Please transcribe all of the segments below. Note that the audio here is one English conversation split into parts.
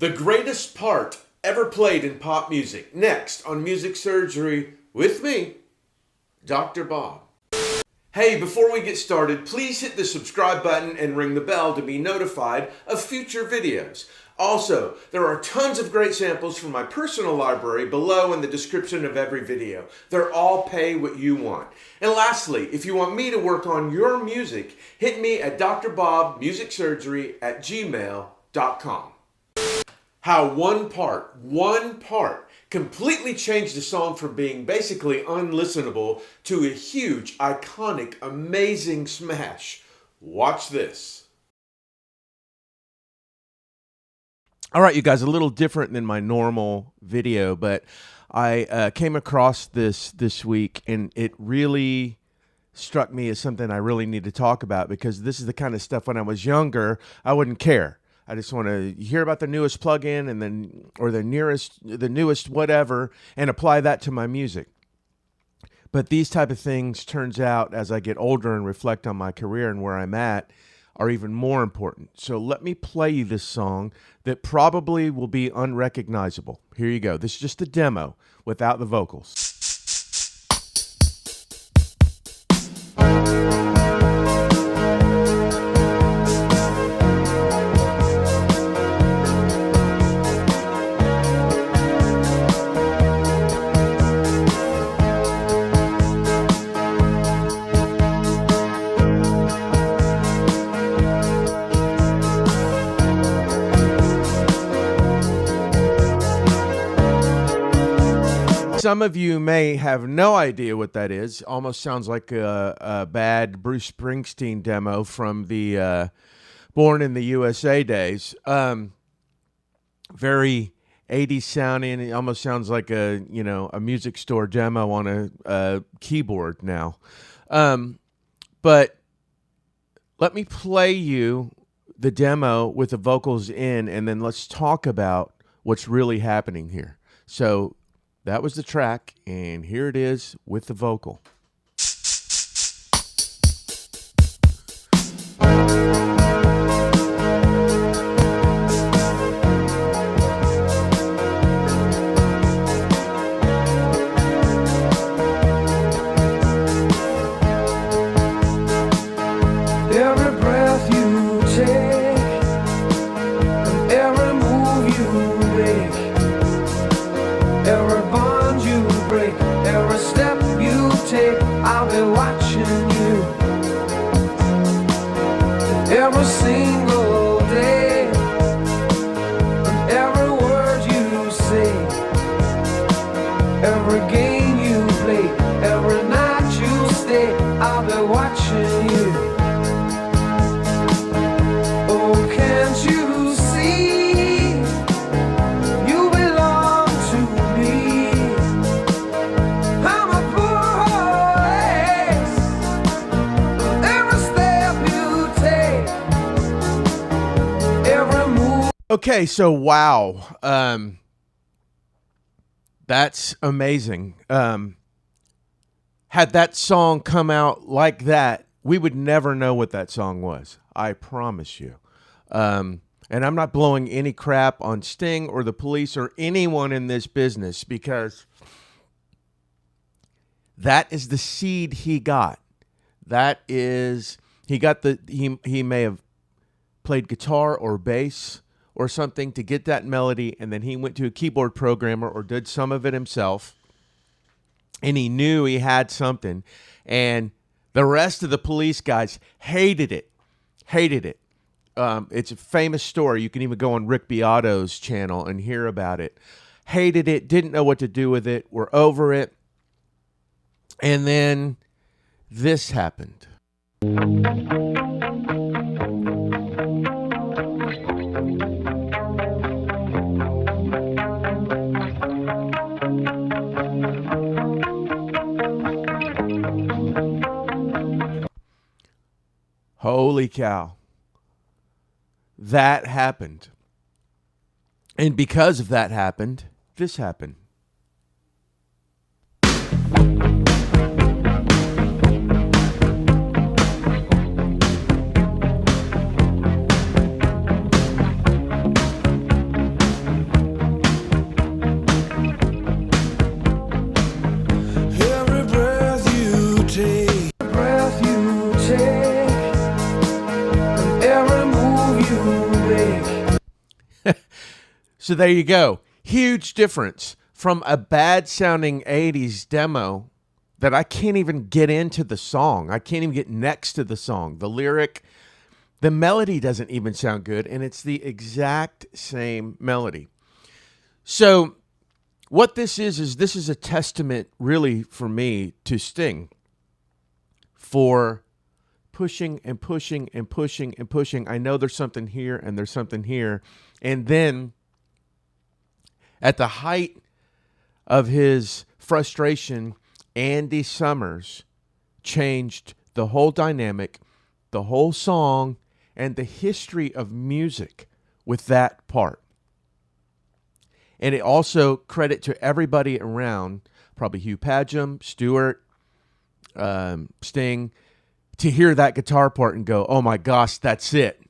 The greatest part ever played in pop music. Next on Music Surgery with me, Dr. Bob. Hey, before we get started, please hit the subscribe button and ring the bell to be notified of future videos. Also, there are tons of great samples from my personal library below in the description of every video. They're all pay what you want. And lastly, if you want me to work on your music, hit me at drbobmusicsurgery@gmail.com. How one part, completely changed a song from being basically unlistenable to a huge, iconic, amazing smash. Watch this. All right, you guys, a little different than my normal video, but I came across this week, and it really struck me as something I really need to talk about, because this is the kind of stuff when I was younger, I wouldn't care. I just want to hear about the newest plugin and then, or the newest whatever, and apply that to my music. But these type of things, turns out, as I get older and reflect on my career and where I'm at, are even more important. So let me play you this song that probably will be unrecognizable. Here you go. This is just the demo without the vocals. Some of you may have no idea what that is. Almost sounds like a bad Bruce Springsteen demo from the Born in the USA days. Very 80s sounding. It almost sounds like a music store demo on a keyboard now. But let me play you the demo with the vocals in, and then let's talk about what's really happening here. So that was the track, and here it is with the vocal. Every breath you take, and every move you make, every bond you break, every step you take, I'll be watching you. Every single day, and every word you say, every game you play, every night you stay, I'll be watching you. Oh, can't you see? You belong to me. I'm a poor horse. Every step you take, every move. Okay, so wow. That's amazing. Had that song come out like that, we would never know what that song was. I promise you. And I'm not blowing any crap on Sting or the Police or anyone in this business, because that is the seed he got. That is, he may have played guitar or bass or something to get that melody, and then he went to a keyboard programmer or did some of it himself, and he knew he had something, and the rest of the Police guys hated it. It's a famous story. You can even go on Rick Beato's channel and hear about it. Hated it, didn't know what to do with it, were over it, and then this happened. Holy cow. That happened. And because of that happened, this happened. So there you go. Huge difference from a bad sounding 80s demo that I can't even get into the song. I can't even get next to the song. The lyric, the melody doesn't even sound good, and it's the exact same melody. So what this is this is a testament really for me to Sting for pushing and pushing and pushing and pushing. I know there's something here and there's something here. And then at the height of his frustration, Andy Summers changed the whole dynamic, the whole song, and the history of music with that part. And it also credit to everybody around, probably Hugh Padgham, Stewart, Sting, to hear that guitar part and go, oh my gosh, that's it.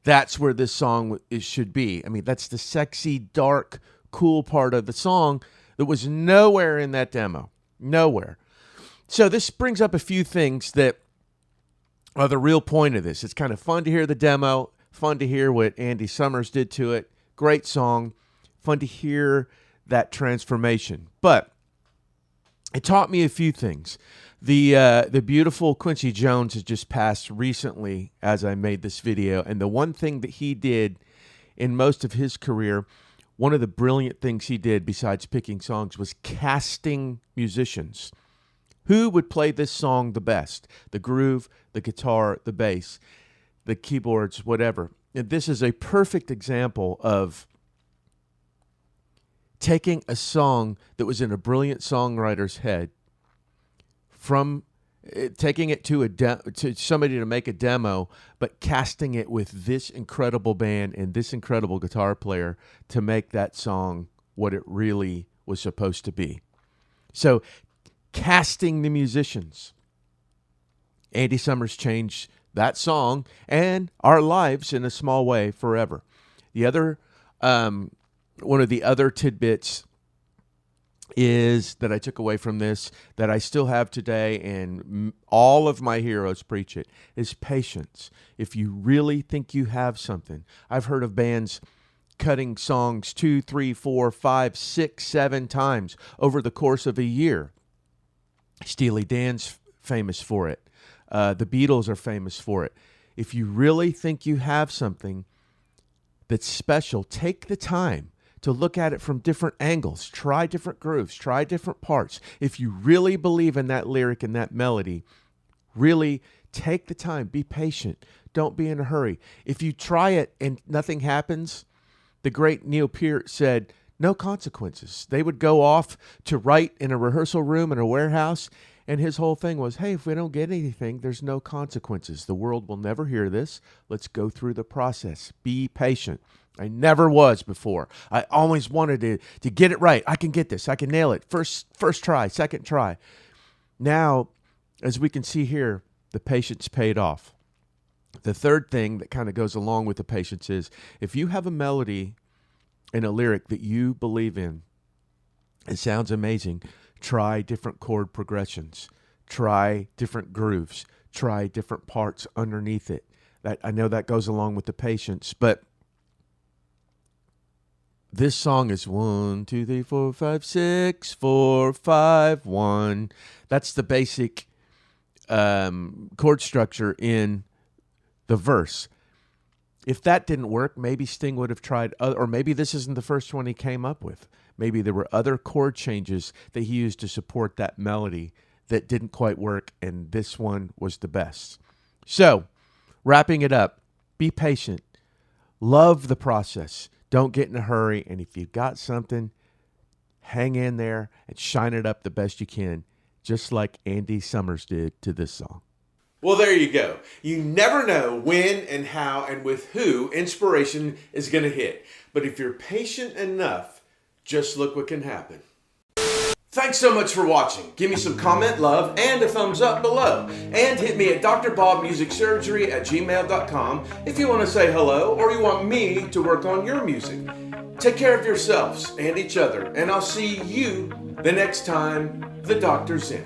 That's where this song should be. I mean, that's the sexy, dark, cool part of the song that was nowhere in that demo. Nowhere. So this brings up a few things that are the real point of this. It's kind of fun to hear the demo, fun to hear what Andy Summers did to it. Great song. Fun to hear that transformation. But it taught me a few things. The beautiful Quincy Jones has just passed recently as I made this video. And the one thing that he did in most of his career, one of the brilliant things he did besides picking songs was casting musicians. Who would play this song the best? The groove, the guitar, the bass, the keyboards, whatever. And this is a perfect example of taking a song that was in a brilliant songwriter's head, from taking it to to somebody to make a demo, but casting it with this incredible band and this incredible guitar player to make that song what it really was supposed to be. So casting the musicians. Andy Summers changed that song and our lives in a small way forever. The other, one of the other tidbits is that I took away from this that I still have today, and all of my heroes preach it, is patience. If you really think you have something, I've heard of bands cutting songs 2, 3, 4, 5, 6, 7 times over the course of a year. Steely Dan's famous for it. The Beatles are famous for it. If you really think you have something that's special, take the time to look at it from different angles. Try different grooves. Try different parts. If you really believe in that lyric and that melody, really take the time. Be patient. Don't be in a hurry. If you try it and nothing happens, the great Neil Peart said, no consequences. They would go off to write in a rehearsal room in a warehouse, and his whole thing was, hey, if we don't get anything, there's no consequences. The world will never hear this. Let's go through the process. Be patient. I never was before. I always wanted to get it right. I can get this. I can nail it. First try, second try. Now, as we can see here, the patience paid off. The third thing that kind of goes along with the patience is, if you have a melody and a lyric that you believe in, it sounds amazing, try different chord progressions. Try different grooves. Try different parts underneath it. That, I know that goes along with the patience, but this song is 1, 2, 3, 4, 5, 6, 4, 5, 1. That's the basic chord structure in the verse. If that didn't work, maybe Sting would have tried other, or maybe this isn't the first one he came up with. Maybe there were other chord changes that he used to support that melody that didn't quite work, and this one was the best. So, wrapping it up, be patient. Love the process. Don't get in a hurry, and if you've got something, hang in there and shine it up the best you can, just like Andy Summers did to this song. Well, there you go. You never know when and how and with who inspiration is going to hit. But if you're patient enough, just look what can happen. Thanks so much for watching. Give me some comment, love, and a thumbs up below. And hit me at drbobmusicsurgery@gmail.com if you want to say hello or you want me to work on your music. Take care of yourselves and each other, and I'll see you the next time the doctor's in.